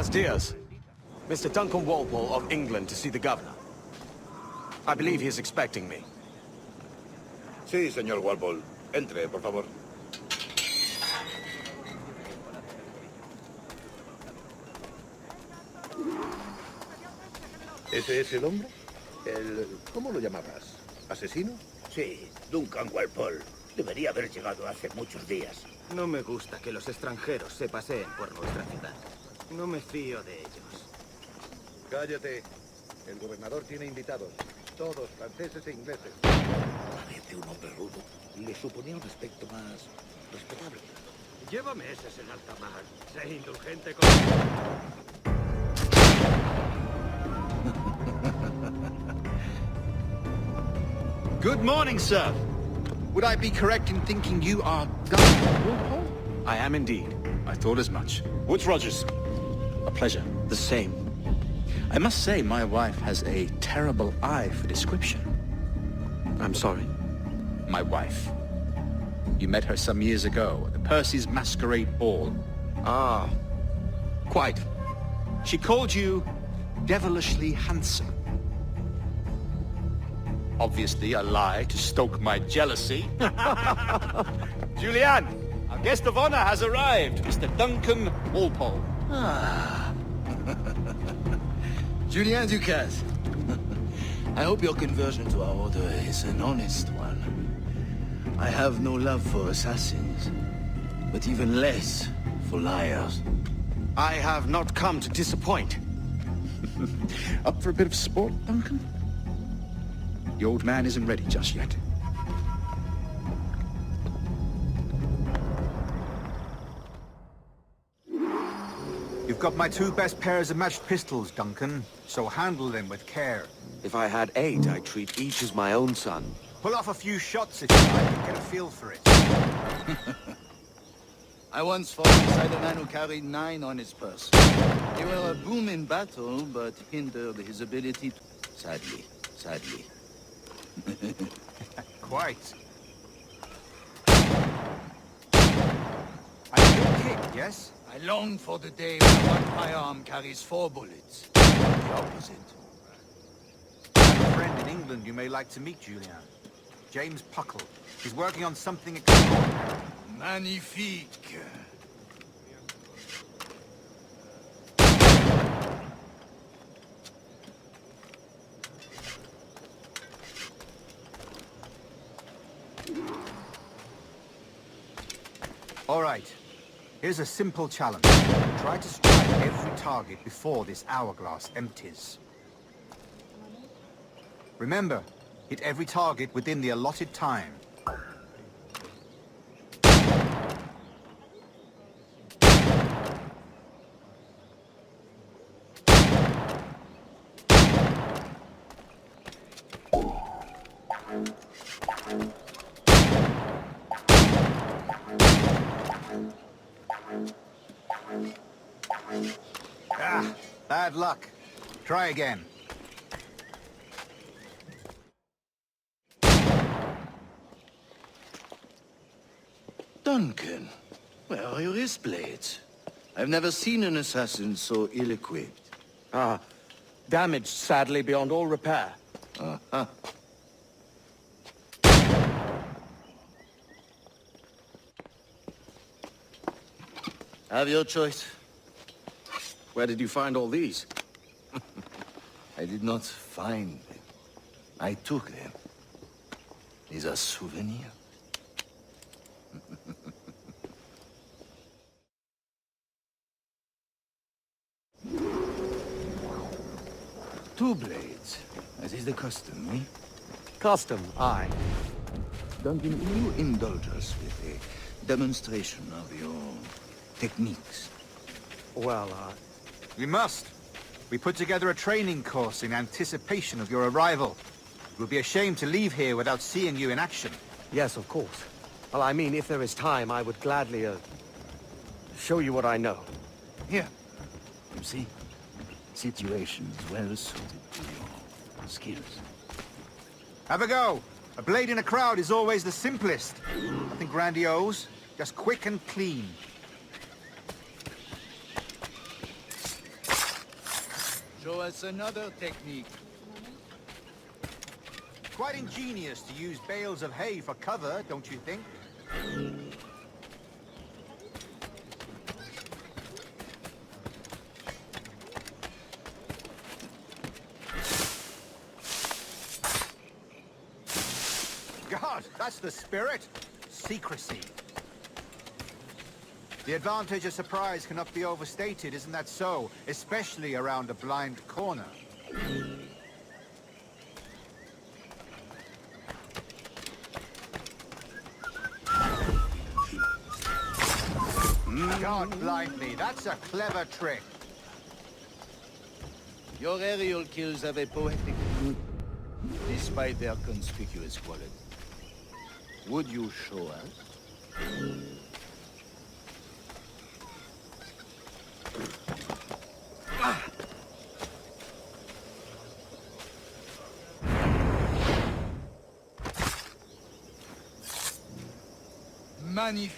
Buenos dias. Mr. Duncan Walpole of England to see the governor. I believe he is expecting me. Sí, señor Walpole. Entre, por favor. ¿Ese es el hombre? ¿Cómo lo llamabas? ¿Asesino? Sí, Duncan Walpole. Debería haber llegado hace muchos días. No me gusta que los extranjeros se paseen por nuestra ciudad. No me fío de ellos. Cállate. El gobernador tiene invitados. Todos franceses e ingleses. Parece un hombre rudo. Le suponía un aspecto más respetable. Llévame ese en alta mar. Sé indulgente con... Good morning, sir. Would I be correct in thinking you are Governor Walpole? I am indeed. I thought as much. Woods Rogers. A pleasure. The same. I must say, my wife has a terrible eye for description. I'm sorry. My wife. You met her some years ago at the Percy's Masquerade Ball. Ah, quite. She called you devilishly handsome. Obviously a lie to stoke my jealousy. Julianne, our guest of honor has arrived, Mr. Duncan Walpole. Ah. Julien Ducasse. I hope your conversion to our order is an honest one. I have no love for assassins, but even less for liars. I have not come to disappoint. Up for a bit of sport, Duncan? The old man isn't ready just yet. You've got my two best pairs of matched pistols, Duncan, so handle them with care. If I had 8, I'd treat each as my own son. Pull off a few shots if you like and get a feel for it. I once fought beside a man who carried 9 on his purse. They were a boom in battle, but hindered his ability to... Sadly. Quite. I'm a good kick, yes? I long for the day when one firearm carries 4 bullets. The opposite. I have a friend in England you may like to meet, Julian. James Puckle. He's working on something extraordinary. Magnifique. All right. Here's a simple challenge. Try to strike every target before this hourglass empties. Remember, hit every target within the allotted time. Ah, bad luck. Try again. Duncan, where are your wrist blades? I've never seen an assassin so ill-equipped. Ah, damaged sadly beyond all repair. Uh-huh. Have your choice. Where did you find all these? I did not find them. I took them. These are souvenirs. Two blades, as is the custom, eh? Custom, aye. Duncan, will you indulge us with a demonstration of your techniques? Well, We must. We put together a training course in anticipation of your arrival. It would be a shame to leave here without seeing you in action. yes, of course. Well, I mean, if there is time, I would gladly, show you what I know. Here. You see? Situations well suited to your skills. Have a go. A blade in a crowd is always the simplest. Nothing grandiose, just quick and clean. Show us another technique. Quite ingenious to use bales of hay for cover, don't you think? God, that's the spirit. Secrecy. The advantage of surprise cannot be overstated, isn't that so? Especially around a blind corner. God blind me, that's a clever trick. Your aerial kills have a poetic beauty, despite their conspicuous quality. Would you show us? Magnifique.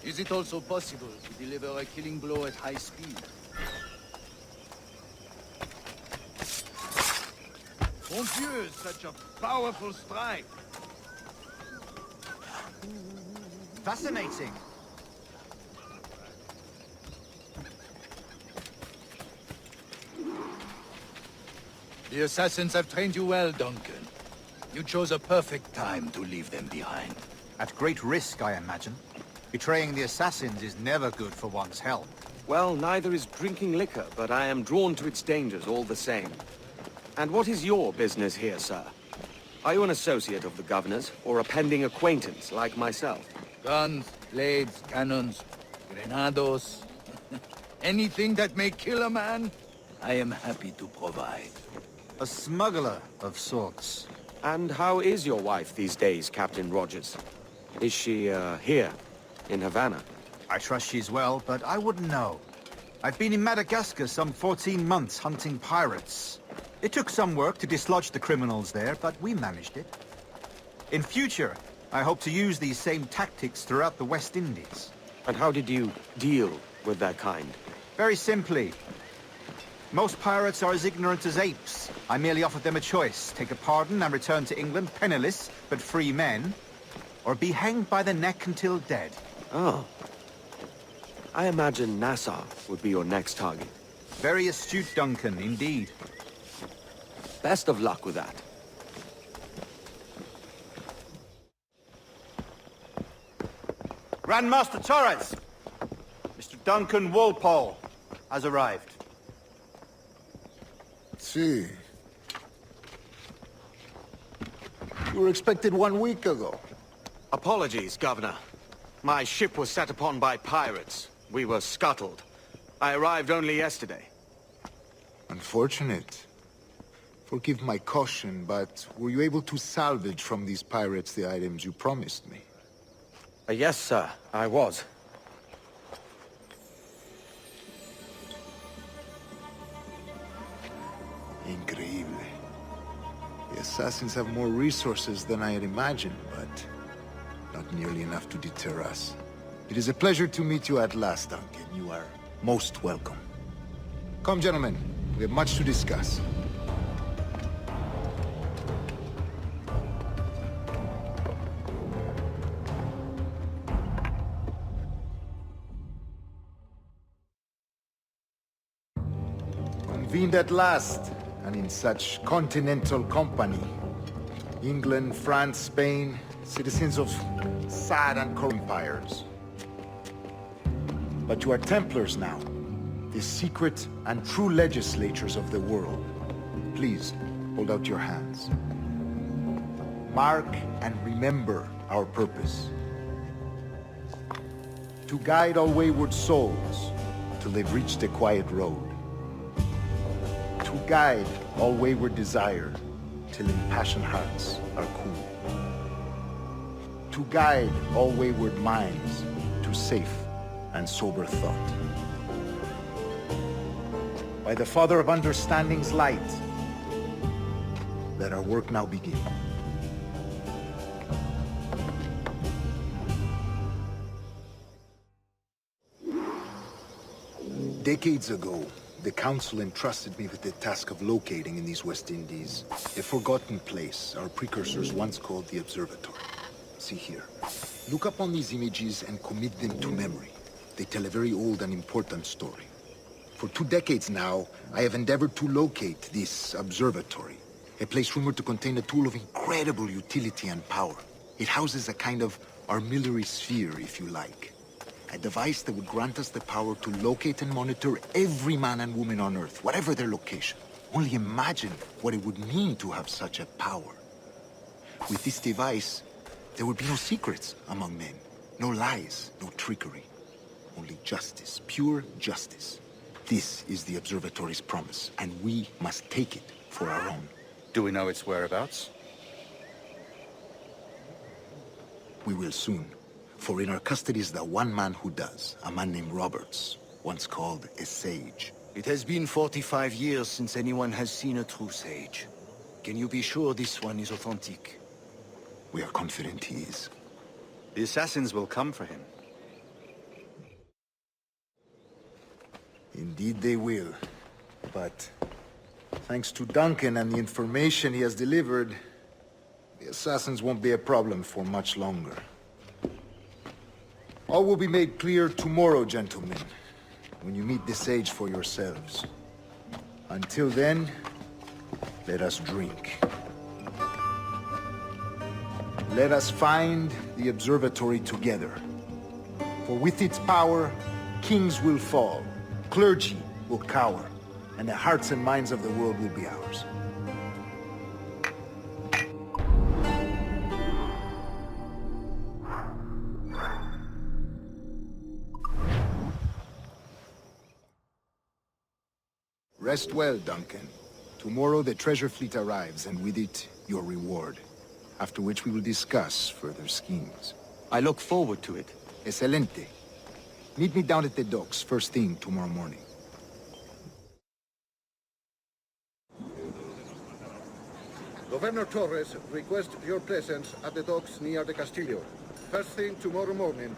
Is it also possible to deliver a killing blow at high speed? Mon Dieu, such a powerful strike! Fascinating. The assassins have trained you well, Duncan. You chose a perfect time to leave them behind. At great risk, I imagine. Betraying the assassins is never good for one's health. Well, neither is drinking liquor, but I am drawn to its dangers all the same. And what is your business here, sir? Are you an associate of the governor's, or a pending acquaintance like myself? Guns, blades, cannons, grenados. Anything that may kill a man, I am happy to provide. A smuggler of sorts. And how is your wife these days, Captain Rogers? Is she, here, in Havana? I trust she's well, but I wouldn't know. I've been in Madagascar some 14 months hunting pirates. It took some work to dislodge the criminals there, but we managed it. In future, I hope to use these same tactics throughout the West Indies. And how did you deal with that kind? Very simply. Most pirates are as ignorant as apes. I merely offered them a choice. Take a pardon and return to England penniless, but free men. Or be hanged by the neck until dead. Oh. I imagine Nassau would be your next target. Very astute, Duncan, indeed. Best of luck with that. Grandmaster Torres! Mr. Duncan Walpole has arrived. See. You were expected 1 week ago. Apologies, Governor. My ship was set upon by pirates. We were scuttled. I arrived only yesterday. Unfortunate. Forgive my caution, but were you able to salvage from these pirates the items you promised me? Yes, sir, I was. Increíble. The assassins have more resources than I had imagined, but not nearly enough to deter us. It is a pleasure to meet you at last, Duncan. You are most welcome. Come, gentlemen. We have much to discuss. Convened at last, and in such continental company. England, France, Spain, citizens of sad and corrupt empires. But you are Templars now, the secret and true legislators of the world. Please, hold out your hands. Mark and remember our purpose. To guide all wayward souls till they've reached the quiet road. To guide all wayward desire till impassioned hearts are cool. To guide all wayward minds to safe and sober thought. By the Father of Understanding's light, let our work now begin. Decades ago, the Council entrusted me with the task of locating in these West Indies a forgotten place our precursors once called the Observatory. See here. Look up on these images and commit them to memory. They tell a very old and important story. For 2 decades now, I have endeavored to locate this observatory, a place rumored to contain a tool of incredible utility and power. It houses a kind of armillary sphere, if you like. A device that would grant us the power to locate and monitor every man and woman on Earth, whatever their location. Only imagine what it would mean to have such a power. With this device, there would be no secrets among men, no lies, no trickery. Only justice, pure justice. This is the observatory's promise, and we must take it for our own. Do we know its whereabouts? We will soon. For in our custody is the one man who does, a man named Roberts, once called a sage. It has been 45 years since anyone has seen a true sage. Can you be sure this one is authentic? We are confident he is. The assassins will come for him. Indeed they will. But thanks to Duncan and the information he has delivered, the assassins won't be a problem for much longer. All will be made clear tomorrow, gentlemen, when you meet the sage for yourselves. Until then, let us drink. Let us find the observatory together. For with its power, kings will fall, clergy will cower, and the hearts and minds of the world will be ours. Rest well, Duncan. Tomorrow the treasure fleet arrives, and with it, your reward. After which we will discuss further schemes. I look forward to it. Excelente. Meet me down at the docks first thing tomorrow morning. Governor Torres requests your presence at the docks near the Castillo. First thing tomorrow morning,